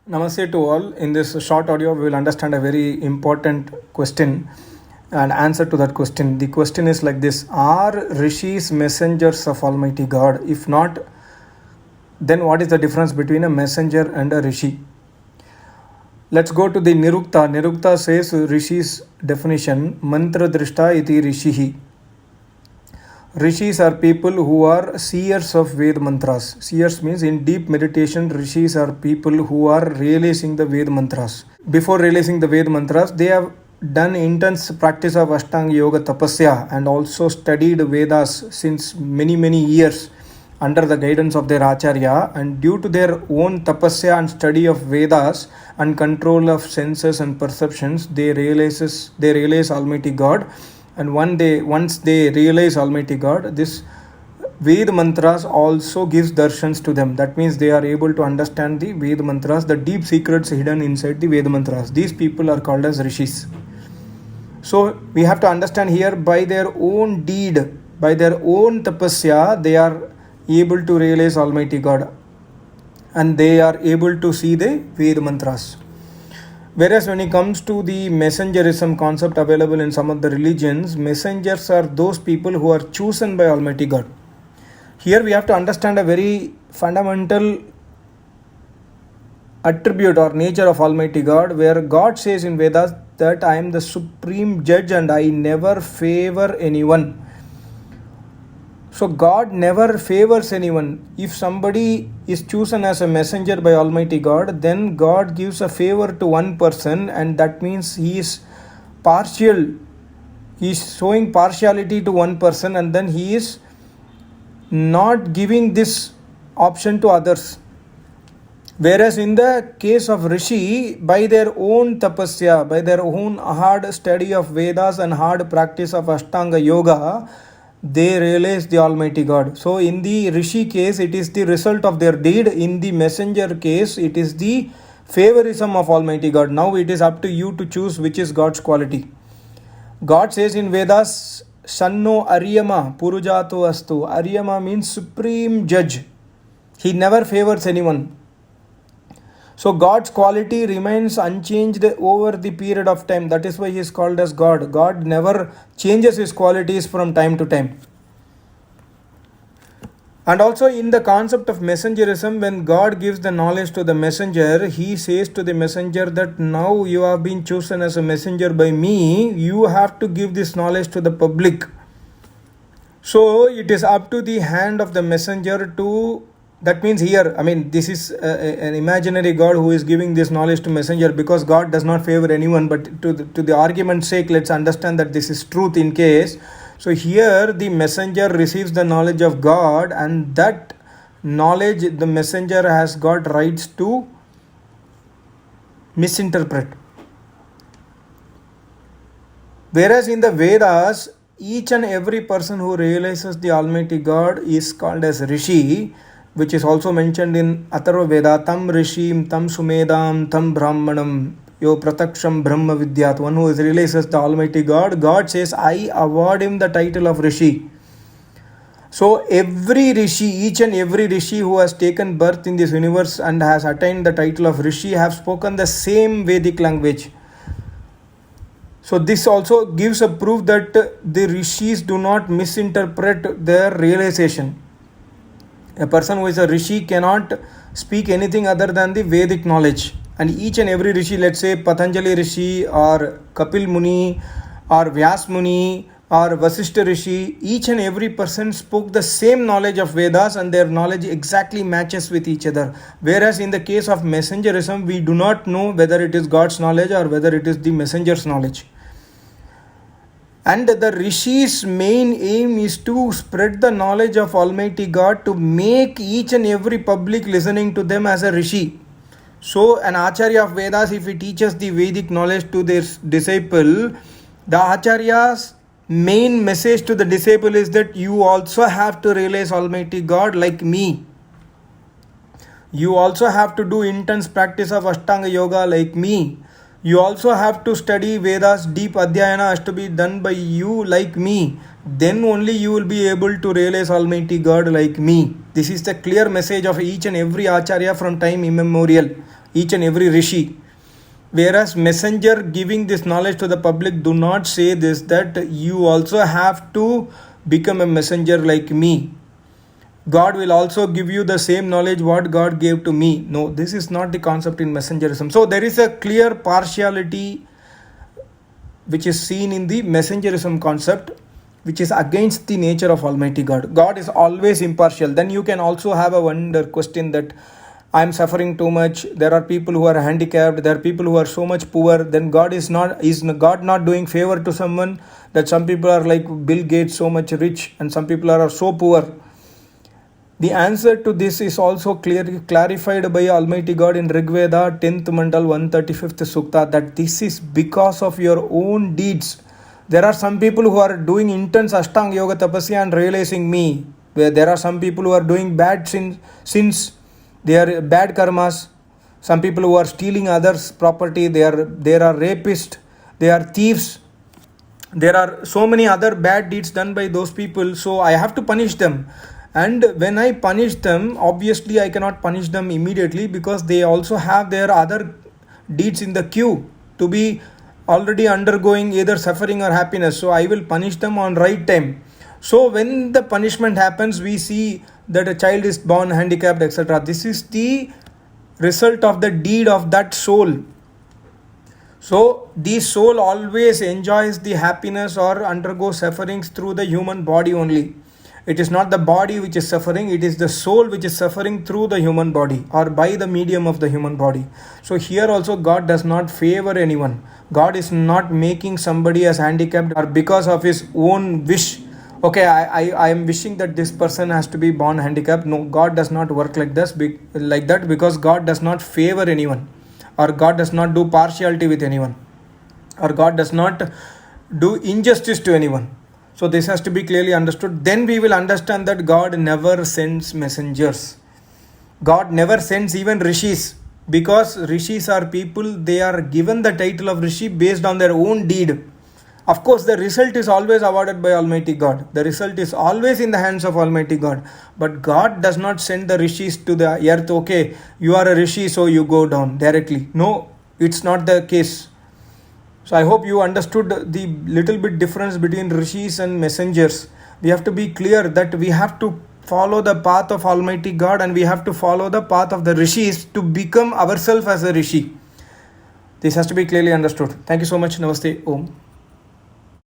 Namaste to all. In this short audio, we will understand a very important question and answer to that question. The question is like this: are Rishis messengers of Almighty God? If not, then what is the difference between a messenger and a Rishi? Let's go to the Nirukta. Nirukta says Rishi's definition: Mantra Drishta iti Rishihi. Rishis are people who are seers of Ved mantras. Seers means in deep meditation, Rishis are people who are realizing the Ved mantras. Before realizing the Ved mantras, they have done intense practice of Ashtanga Yoga Tapasya and also studied Vedas since many years under the guidance of their Acharya, and due to their own Tapasya and study of Vedas and control of senses and perceptions, they realize Almighty God. And once they realize Almighty God, this Ved mantras also gives darshans to them. That means they are able to understand the Ved mantras, the deep secrets hidden inside the Ved mantras. These people are called as Rishis. So we have to understand here, by their own deed, by their own tapasya, they are able to realize Almighty God and they are able to see the Ved mantras. Whereas when it comes to the messengerism concept available in some of the religions, messengers are those people who are chosen by Almighty God. Here we have to understand a very fundamental attribute or nature of Almighty God, where God says in Vedas that I am the supreme judge and I never favor anyone. So God never favors anyone. If somebody is chosen as a messenger by Almighty God, then God gives a favor to one person, and that means he is partial. He is showing partiality to one person, and then he is not giving this option to others. Whereas in the case of Rishi, by their own tapasya, by their own hard study of Vedas and hard practice of Ashtanga Yoga, they realize the Almighty God. So in the Rishi case, it is the result of their deed. In the messenger case, it is the favorism of Almighty God. Now it is up to you to choose which is God's quality. God says in Vedas, Sanno Aryama Purujato Astu. Aryama means supreme judge. He never favors anyone. So God's quality remains unchanged over the period of time. That is why he is called as God. God never changes his qualities from time to time. And also in the concept of messengerism, when God gives the knowledge to the messenger, he says to the messenger that now you have been chosen as a messenger by me, you have to give this knowledge to the public. So it is up to the hand of the messenger to, that means here, this is an imaginary God who is giving this knowledge to messenger, because God does not favor anyone, but to the argument's sake, let's understand that this is truth in case. So here the messenger receives the knowledge of God, and that knowledge the messenger has got rights to misinterpret. Whereas in the Vedas, each and every person who realizes the Almighty God is called as Rishi, which is also mentioned in Atharva Veda, Tam Rishim, Tam Sumedam, Tam Brahmanam, Yo Prataksham Brahma Vidyat. One who realizes the Almighty God, God says, I award him the title of Rishi. So every Rishi, each and every Rishi who has taken birth in this universe and has attained the title of Rishi have spoken the same Vedic language. So this also gives a proof that the Rishis do not misinterpret their realization. A person who is a Rishi cannot speak anything other than the Vedic knowledge. And each and every Rishi, let's say Patanjali Rishi or Kapil Muni or Vyas Muni or Vasishtha Rishi, each and every person spoke the same knowledge of Vedas, and their knowledge exactly matches with each other. Whereas in the case of messengerism, we do not know whether it is God's knowledge or whether it is the messenger's knowledge. And the Rishi's main aim is to spread the knowledge of Almighty God, to make each and every public listening to them as a Rishi. So an Acharya of Vedas, if he teaches the Vedic knowledge to their disciple, the Acharya's main message to the disciple is that you also have to realize Almighty God like me. You also have to do intense practice of Ashtanga Yoga like me. You also have to study Vedas, deep Adhyayana has to be done by you like me. Then only you will be able to realize Almighty God like me. This is the clear message of each and every Acharya from time immemorial. each and every Rishi. Whereas messenger giving this knowledge to the public do not say this, that you also have to become a messenger like me. God will also give you the same knowledge what God gave to me. No, this is not the concept in messengerism. So there is a clear partiality which is seen in the messengerism concept, which is against the nature of Almighty God. God is always impartial. Then you can also have a wonder question that I am suffering too much. There are people who are handicapped. There are people who are so much poor. Then is God not doing favor to someone? That some people are like Bill Gates, so much rich, and some people are so poor. The answer to this is also clearly clarified by Almighty God in Rig Veda 10th Mandal 135th Sukta, that this is because of your own deeds. There are some people who are doing intense Ashtanga Yoga Tapasya and realizing me. Where there are some people who are doing bad sins. They are bad karmas. Some people who are stealing others' property. They are rapists. They are thieves. There are so many other bad deeds done by those people. So I have to punish them. And when I punish them, obviously I cannot punish them immediately, because they also have their other deeds in the queue to be already undergoing either suffering or happiness. So I will punish them on right time. So when the punishment happens, we see that a child is born handicapped, etc. This is the result of the deed of that soul. So the soul always enjoys the happiness or undergoes sufferings through the human body only. It is not the body which is suffering, it is the soul which is suffering through the human body or by the medium of the human body. So here also God does not favor anyone. God is not making somebody as handicapped or because of his own wish. Okay, I am wishing that this person has to be born handicapped. No, God does not work like that, because God does not favor anyone, or God does not do partiality with anyone, or God does not do injustice to anyone. So this has to be clearly understood. Then we will understand that God never sends messengers. God never sends even Rishis, because Rishis are people, they are given the title of Rishi based on their own deed. Of course, the result is always awarded by Almighty God. The result is always in the hands of Almighty God. But God does not send the Rishis to the earth. Okay, you are a Rishi, so you go down directly. No, it's not the case. So I hope you understood the little bit difference between Rishis and messengers. We have to be clear that we have to follow the path of Almighty God, and we have to follow the path of the Rishis to become ourselves as a Rishi. This has to be clearly understood. Thank you so much. Namaste. Om.